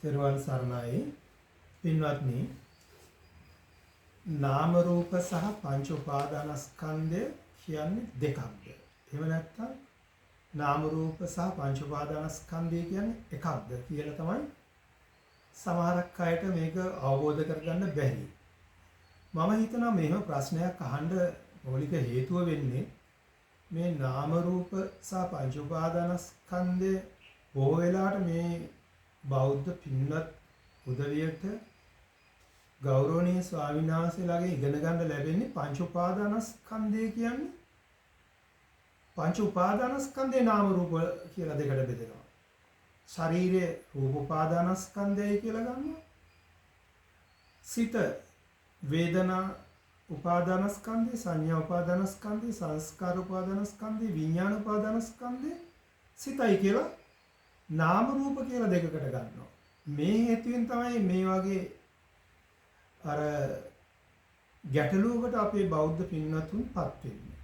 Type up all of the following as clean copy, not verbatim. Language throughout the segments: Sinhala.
තෙරුවන් සරණයි පින්වත්නි නාම රූප සහ පංච උපාදානස්කන්ධය කියන්නේ දෙකක්ද? එහෙම නැත්නම් නාම රූප සහ පංච උපාදානස්කන්ධය කියන්නේ එකක්ද කියලා තමයි සමහරක් අයට මේක අවබෝධ කරගන්න බැහැ. මම හිතනවා මෙහෙම ප්‍රශ්නයක් අහන්න මූලික හේතුව වෙන්නේ මේ නාම රූප සහ පංච උපාදානස්කන්ධය බොහෝ වෙලාවට මේ බෞද්ධ පින්වත් උදවියට ගෞරවනීය ස්වාමීන් වහන්සේලාගේ ඉගෙන ගන්න ලැබෙන්නේ පංච උපාදානස්කන්ධය කියන්නේ පංච උපාදානස්කන්ධේ නාම රූප කියලා දෙකට බෙදෙනවා. ශරීරයේ රූප උපාදානස්කන්ධයයි කියලා ගන්නවා. සිත වේදනා උපාදානස්කන්ධය, සංඥා උපාදානස්කන්ධය, සංස්කාර උපාදානස්කන්ධය, විඥාන උපාදානස්කන්ධය සිතයි කියලා නාම රූප කියලා දෙකකට ගන්නවා. මේ හේතුවෙන් තමයි මේ වගේ අර ගැටලුවකට අපේ බෞද්ධ පින්වත්තුන්පත් වෙන්නේ.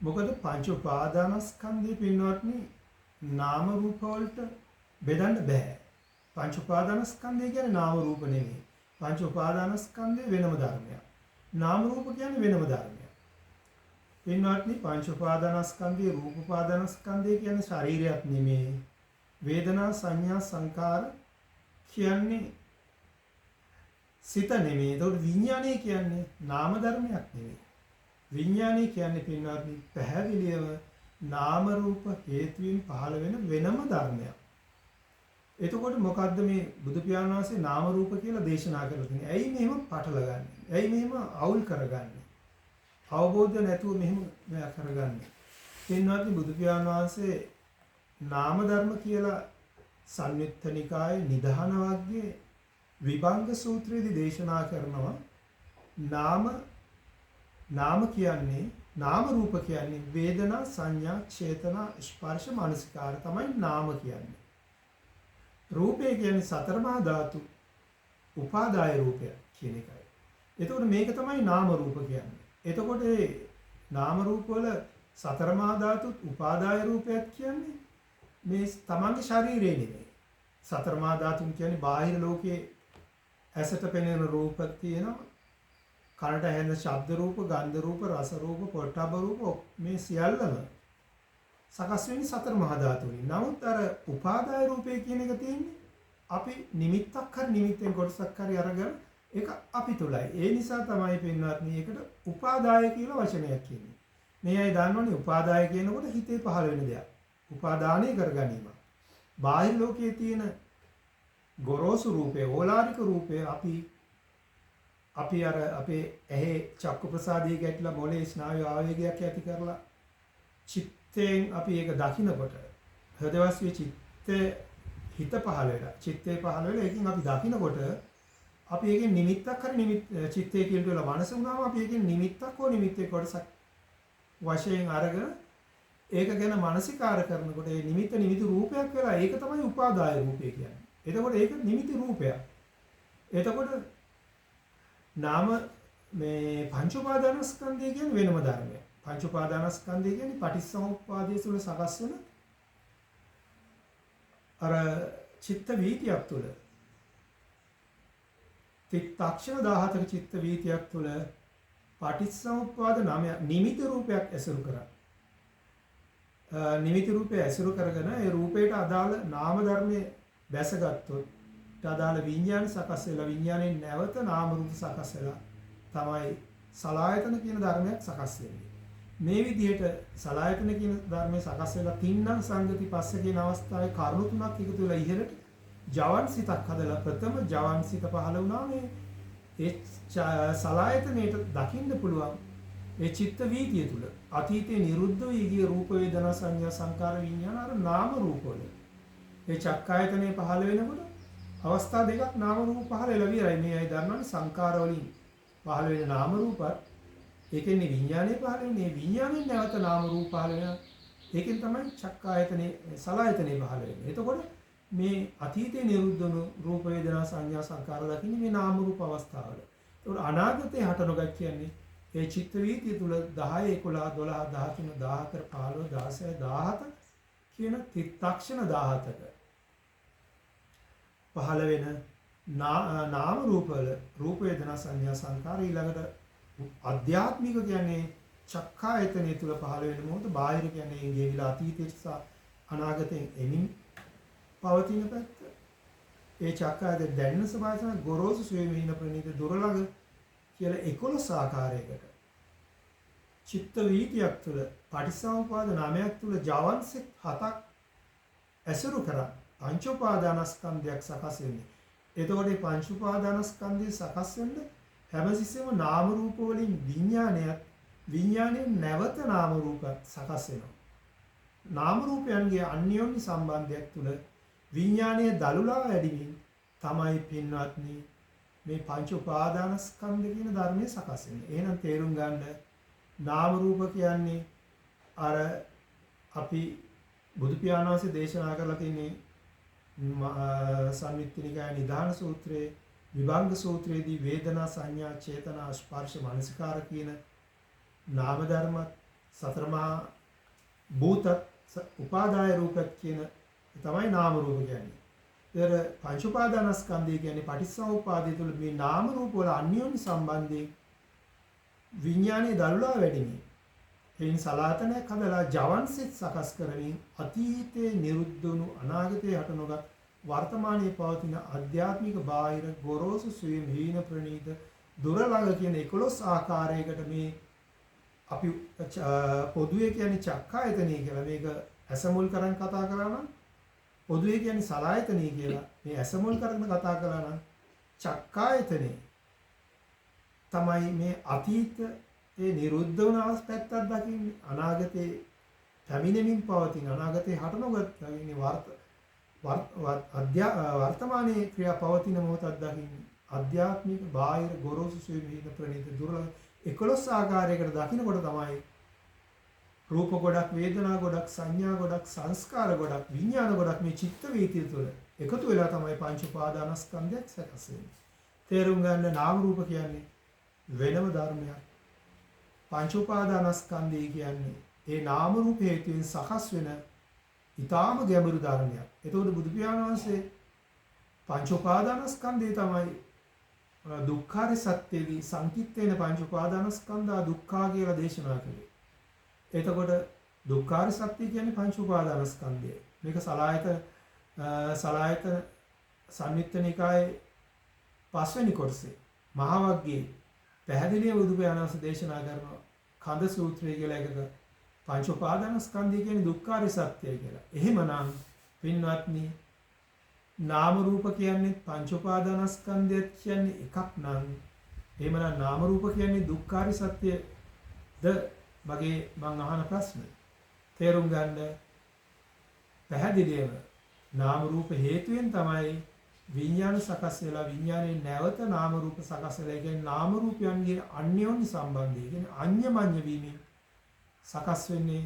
මොකද පංච උපාදානස්කන්ධයේ පින්වත්නි නාම රූප වලට බෙදන්න බෑ. පංච උපාදානස්කන්ධය කියන්නේ නාම රූප නෙමෙයි. පංච උපාදානස්කන්ධය වෙනම ධර්මයක්. නාම රූප කියන්නේ වෙනම ධර්මයක්. පින්වත්නි පංච උපාදානස්කන්ධයේ රූප උපාදානස්කන්ධය කියන්නේ ශරීරයක් නෙමෙයි. වේදනා සංඥා සංකාර කියන්නේ සිත නෙමෙයි. ඒකට විඥානය කියන්නේ නාම ධර්මයක් නෙමෙයි. විඥානය කියන්නේ පින්වත්නි පැහැදිලියම නාම රූප හේතුවෙන් පහළ වෙන වෙනම ධර්මයක්. එතකොට මොකද්ද මේ බුදු පියාණන් වහන්සේ නාම රූප කියලා දේශනා කරලා තියෙන්නේ? ඇයි මෙහෙම පටලගන්නේ? ඇයි මෙහෙම අවුල් කරගන්නේ? අවබෝධ නැතුව මෙහෙම කරගන්නේ? පින්වත්නි බුදු පියාණන් වහන්සේ නාම ධර්ම කියලා සංයුත්ත නිකායේ නිධාන වර්ගයේ විභංග සූත්‍රයේදී දේශනා කරනවා නාම කියන්නේ නාම රූප කියන්නේ වේදනා සංඥා චේතනා ස්පර්ශ මනසිකාර තමයි නාම කියන්නේ. රූපය කියන්නේ සතර මහා ධාතු උපාදාය රූපය කියන එකයි. එතකොට මේක තමයි නාම රූප කියන්නේ. එතකොට මේ නාම රූප වල සතර මහා ධාතු උපාදාය රූපයක් කියන්නේ මේ තමන්ගේ ශරීරය නෙමෙයි. සතර මහා ධාතුන් කියන්නේ බාහිර ලෝකයේ ඇසට පෙනෙන රූප තියෙනවා. කනට ඇහෙන ශබ්ද රූප, ගන්ධ රූප, රස රූප, පොට්ටබ්බ රූප මේ සියල්ලම සකස් වෙන්නේ සතර මහා ධාතුන්ගෙන්. නමුත් අර උපාදාය රූපය කියන එක තියෙන්නේ අපි නිමිත්තක් හරි නිමිත්තෙන් කොටසක් හරි අරගෙන ඒක අපි තුලයි. ඒ නිසා තමයි පින්වත්නි ඒකට උපාදාය කියලා වචනයක් කියන්නේ. මේ අය දන්නවනේ උපාදාය කියනකොට හිතේ පහළ වෙන දෙයක්. උපාදානය කර ගැනීම. බාහිර ලෝකයේ තියෙන ගොරෝසු රූපේ, ඕලාරික රූපේ අපි අර අපේ ඇහි චක්කු ප්‍රසාදයේ ගැටලා මොලේ ස්නායු ආවේගයක් ඇති කරලා චිත්තයෙන් අපි ඒක දකිනකොට හෘදවස්සේ හිත පහළ වෙලා චිත්තේ පහළ වෙලා ඒකෙන් අපි දකිනකොට අපි ඒකෙන් නිමිත්තක් හරි චිත්තේ කියලා මනස වුණාම අපි ඒකෙන් නිමිත්තක් හෝ නිමිත්තේ කොටසක් වශයෙන් අරගෙන ඒක ගැන මානසිකාර කරනකොට ඒ නිමිති රූපයක් වෙලා ඒක තමයි උපාදාය රූපය කියන්නේ. එතකොට ඒක නිමිති රූපයක්. එතකොට නාම මේ පංච උපාදානස්කන්ධය කියන්නේ වෙනම ධර්මයක්. පංච උපාදානස්කන්ධය කියන්නේ පටිච්චසමුප්පාදයේ තුල සකස් වෙන අර චිත්ත වීතියක් තුල චිත්තක්ෂණ 17ක චිත්ත වීතියක් තුල පටිච්චසමුප්පාද නාමය නිමිති රූපයක් ඇසුරු කරා. නිමිති රූපය ඇසුරු කරගෙන ඒ රූපයට අදාළ නාම ධර්මයේ දැසගත්තොත් අදාළ විඥාන සකස් වෙලා විඥාණයෙන් නැවත නාම රූප සකස් වෙලා තමයි සලආයතන කියන ධර්මයක් සකස් වෙන්නේ. මේ විදිහට සලආයතන කියන ධර්මයේ සකස් වෙලා තින්නම් සංගති පස්ස කියන අවස්ථාවේ කරුණු තුනක් එකතු වෙලා ඉහළට ජවන් සිතක් හදලා ප්‍රථම ජවන් සිත පහළ වුණා මේ ඒ සලආයතනයට දකින්න පුළුවන් ඒ චිත්ත වීතිය තුල අතීතේ නිරුද්ධ වී ගිය රූප වේදනා සංඥා සංකාර විඥාන අර නාම රූප වල ඒ චක්කායතනේ පහළ වෙනකොට අවස්ථා දෙකක් නාම රූප පහළ වෙලා විතරයි. මේ අය දන්නවනේ සංකාර වලින් පහළ වෙන නාම රූපත් ඒකෙන්නේ විඥානේ පහළ වෙන්නේ. මේ විඥානේ නැවත නාම රූප පහළ වෙනවා. ඒකෙන් තමයි චක්කායතනේ සලආයතනේ පහළ වෙන්නේ. එතකොට මේ අතීතේ නිරුද්ධ වුණු රූප වේදනා සංඥා සංකාර දකින්නේ මේ නාම රූප අවස්ථාවල. ඒකට අනාගතේ හට නොගත් කියන්නේ ඒ චිත්ත වීතිය තුල 10 11 12 13 14 15 16 17 කියන චිත්තක්ෂණ 17ක පහළ වෙන නාම රූපවල රූප වේදනා සංඥා සංකාර ඊළඟට අධ්‍යාත්මික කියන්නේ චක්කායතනෙ තුල පහළ වෙන මොහොත බාහිර කියන්නේ ගෙවිලා අතීතයට සහ අනාගතයෙන් එමින් පවතින පැත්ත. ඒ චක්කායතන දැනෙන ස්වභාවය ගොරෝසු ස්වේමීන ප්‍රණීත දුරළඟ කියලා 11 ආකාරයකට චිත්ත වීතියක් තුළ පටිසමුපාද නාමයක් තුළ ජවන්සෙක් 7ක් ඇසුරු කරා පංච උපාදානස්කන්ධයක් සකස් වෙන්නේ. එතකොට මේ පංච උපාදානස්කන්ධය සකස් වෙන්න හැමතිස්සෙම නාම රූප වලින් විඥානයෙන් නැවත නාම රූප සකස් වෙනවා. නාම රූපයන්ගේ අන්‍යෝන්‍ය සම්බන්ධයක් තුළ විඥානයේ දලුලා වැඩිමින් තමයි පින්වත්නි මේ පංච උපාදානස්කන්ධ කියන ධර්මයේ සකස් වෙන්නේ. එහෙනම් තේරුම් ගන්න නාම රූප කියන්නේ අර අපි බුදු පියාණන් වහන්සේ දේශනා කරලා තියෙන්නේ සංයුත්ත නිකාය නිදාන සූත්‍රයේ විභංග සූත්‍රයේදී වේදනා සංඥා චේතනා ස්පර්ශ මනසිකාර කියන නාම ධර්ම සතරමා භූත උපාදාය රූපත් කියන තමයි නාම රූප කියන්නේ. ඒතර පංච උපාදානස්කන්ධය කියන්නේ පටිච්චසමුප්පාදය තුළ මේ නාම රූප වල අන්‍යෝන්‍ය සම්බන්ධයෙන් විඥානයේ දලුලා වැඩිමින් එයින් සලාතනයක් හදලා ජවන්සෙත් සකස් කරමින් අතීතයේ නිරුද්ධ වුණු අනාගතයේ හට නොගත් වර්තමානයේ පවතින ආධ්‍යාත්මික බාහිර ගොරෝසු සුවීම හීන ප්‍රණීත දුරළඟ කියන 11 ආකාරයකට මේ අපි පොදුවේ කියන්නේ චක්කායතනෙ කියලා. මේක ඇසමුල් කරන් කතා කරා නම් පොදුවේ කියන්නේ සලායතනෙ කියලා. මේ ඇසමුල් කරගෙන කතා කළා නම් චක්කායතනෙ තමයි මේ අතීතයේ නිරුද්ධ වුණ අවස්ථාවක් දකින්නේ. අනාගතේ පැමිණෙමින් පවතින අනාගතේ හට නොගත් කියන්නේ වර්තමානයේ ක්‍රියා පවතින මොහොතක් දකින්නේ. ආධ්‍යාත්මික බාහිර ගොරෝසු සුවීම ප්‍රණීත දුර්ලභ 11 ආකාරයකට දකින්නකොට තමයි රූප ගොඩක් වේදනා ගොඩක් සංඥා ගොඩක් සංස්කාර ගොඩක් විඥාන ගොඩක් මේ චිත්ත වීතිය තුළ එකතු වෙලා තමයි පංච උපාදානස්කන්ධයක් සකස් වෙන්නේ. තේරුම් ගන්න නාම රූප කියන්නේ වෙනම ධර්මයක්. පංච උපාදානස්කන්ධය කියන්නේ ඒ නාම රූප හේතුවෙන් සකස් වෙන ඊටාම ගැඹුරු ධර්මයක්. එතකොට බුදු පියාණන් වහන්සේ පංච උපාදානස්කන්ධය තමයි දුක්ඛාර සත්‍යදී සංකිට්ඨේන පංච උපාදානස්කන්ධා දුක්ඛා කියලා දේශනා කළේ. එතකොට දුක්ඛාර සත්‍ය කියන්නේ පංච උපාදානස්කන්ධය. මේක සලායතන සංයුත්ත නිකායේ 5 වෙනි කොටසේ මහා වග්ගයේ පැහැදිලිව බුදු පියාණන් වහන්සේ දේශනා කරන කඳ සූත්‍රය කියලා එකක පංච උපාදානස්කන්ධය කියන්නේ දුක්ඛාර සත්‍යය කියලා. එහෙමනම් පින්වත්නි නාම රූප කියන්නේ පංච උපාදානස්කන්ධය කියන්නේ එකක් නම් එහෙමනම් නාම රූප කියන්නේ දුක්ඛාර සත්‍යද මගේ මං අහන ප්‍රශ්න. තේරුම් ගන්න පැහැදිලිවම නාම රූප හේතුවෙන් තමයි විඥාන සකස් වෙලා විඥානයේ නැවත නාම රූප සකස් වෙලා කියන්නේ නාම රූපයන්ගේ අන්‍යෝන්‍ය සම්බන්ධය කියන්නේ අන්‍යමඤ්ඤ වීමෙන් සකස් වෙන්නේ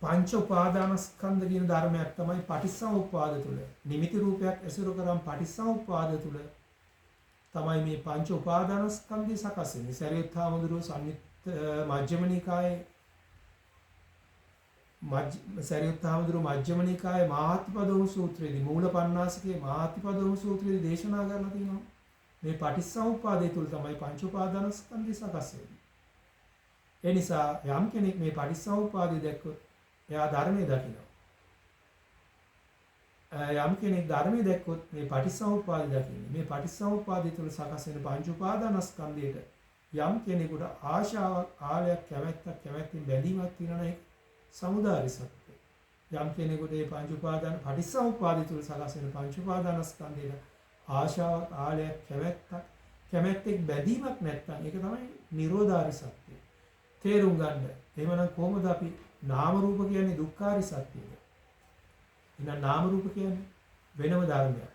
පංච උපාදානස්කන්ධ කියන ධර්මයක් තමයි පටිච්චසමුප්පාද තුල. නිමිති රූපයක් ඇසුරු කරන් පටිච්චසමුප්පාද තුල තමයි මේ පංච උපාදානස්කන්ධය සකස් වෙන්නේ. සරියුත් හාමුදුරුවෝ සංයුත්ත මජ්ක්‍ධිම නිකායේ මජ්ක්‍ධිම නිකායේ මාහත්පදෝම සූත්‍රයේදී මූල පණ්ණාසකේ මාහත්පදෝම සූත්‍රයේදී දේශනා කරලා තියෙනවා. මේ පටිච්චසමුප්පාදය තුල තමයි පංච උපාදානස්කන්ධය සකස් වෙන්නේ. ඒ නිසා යම් කෙනෙක් මේ පටිච්චසමුප්පාදය දැක්කොත් එයා ධර්මයේ දකිනවා. යම් කෙනෙක් ධර්මයේ දැක්කොත් මේ පටිච්චසමුප්පාදය දකින්නේ. මේ පටිච්චසමුප්පාදය තුළ සකස් වෙන පංච උපාදානස්කන්ධයට යම් කෙනෙකුට ආශාවක්, ආලයක්, කැමැත්තෙන් බැඳීමක් තියෙනවා නම් සමුදාය සත්‍ය. යම් කෙනෙකුට මේ පංච උපාදාන පටිච්චසමුප්පාදය තුළ සකස් වෙන පංච උපාදානස්කන්ධයට ආශාවක්, ආලයක්, කැමැත්තෙන් බැඳීමක් නැත්නම් ඒක තමයි නිරෝධාරි සත්‍ය. තේරුම් ගන්න. එහෙමනම් කොහොමද අපි නාම රූප කියන්නේ දුක්ඛාරි සත්‍යද? එහෙනම් නාම රූප කියන්නේ වෙනම ධර්මයක්.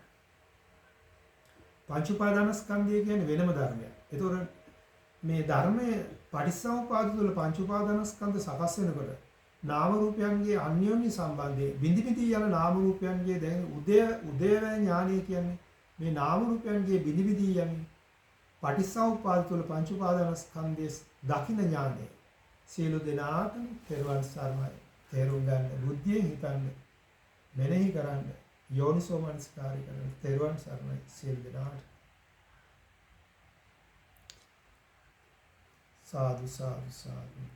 පංච උපාදානස්කන්ධය කියන්නේ වෙනම ධර්මයක්. ඒතකොට මේ ධර්මයේ පටිච්චසමුප්පාද තුළ පංච උපාදානස්කන්ධ සකස් වෙනකොට නාම රූපයන්ගේ අන්‍යෝන්‍ය සම්බන්ධය බිඳි බිඳි යන නාම රූපයන්ගේ දැන් උදේවැය ඥානය කියන්නේ මේ නාම රූපයන්ගේ බිඳි බිඳි යන පටිච්චසමුප්පාද තුළ පංච උපාදානස්කන්ධයේ දකින්න ඥානය. සියලු දෙනාටම පෙරවන් සර්මයි. තේරුම් ගන්න, බුද්ධියෙන් හිතන්න, මෙනෙහි කරන්න, යෝනිසෝ මනසිකාරය කරන තෙරුවන් සරණයි සියලු දෙනාට. සාදු සාදු සාදු.